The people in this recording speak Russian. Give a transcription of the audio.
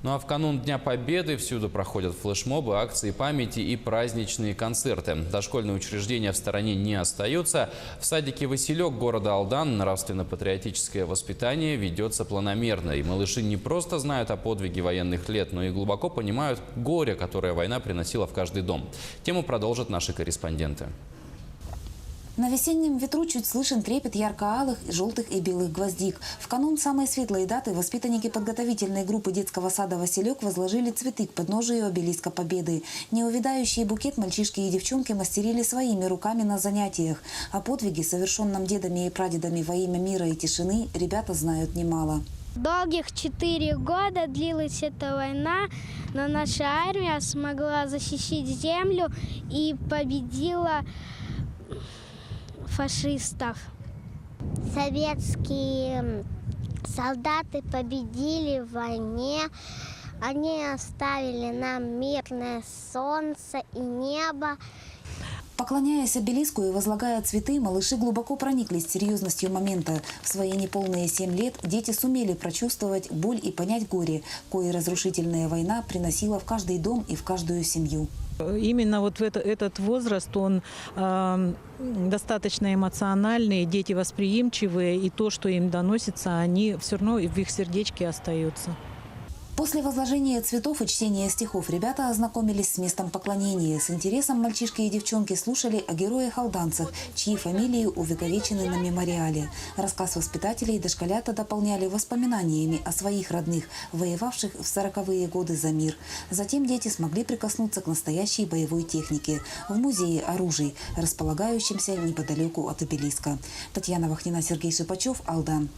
Ну а в канун Дня Победы всюду проходят флешмобы, акции памяти и праздничные концерты. Дошкольные учреждения в стороне не остаются. В садике «Василек» города Алдан нравственно-патриотическое воспитание ведется планомерно. И малыши не просто знают о подвиге военных лет, но и глубоко понимают горе, которое война приносила в каждый дом. Тему продолжат наши корреспонденты. На весеннем ветру чуть слышен трепет ярко-алых, желтых и белых гвоздик. В канун самой светлой даты воспитанники подготовительной группы детского сада «Василек» возложили цветы к подножию обелиска Победы. Неувядающий букет мальчишки и девчонки мастерили своими руками на занятиях. О подвиге, совершенном дедами и прадедами во имя мира и тишины, ребята знают немало. Долгих 4 года длилась эта война, но наша армия смогла защитить землю и победила фашистов. Советские солдаты победили в войне. Они оставили нам мирное солнце и небо. Поклоняясь обелиску и возлагая цветы, малыши глубоко прониклись серьезностью момента. В свои неполные 7 лет дети сумели прочувствовать боль и понять горе, кое разрушительная война приносила в каждый дом и в каждую семью. Именно вот этот возраст, он достаточно эмоциональный, дети восприимчивые, и то, что им доносится, они все равно в их сердечке остаются. После возложения цветов и чтения стихов ребята ознакомились с местом поклонения. С интересом мальчишки и девчонки слушали о героях-алданцах, чьи фамилии увековечены на мемориале. Рассказ воспитателей дошколята дополняли воспоминаниями о своих родных, воевавших в 40-е годы за мир. Затем дети смогли прикоснуться к настоящей боевой технике в музее оружий, располагающемся неподалеку от обелиска. Татьяна Вахнина, Сергей Шипачев, Алдан.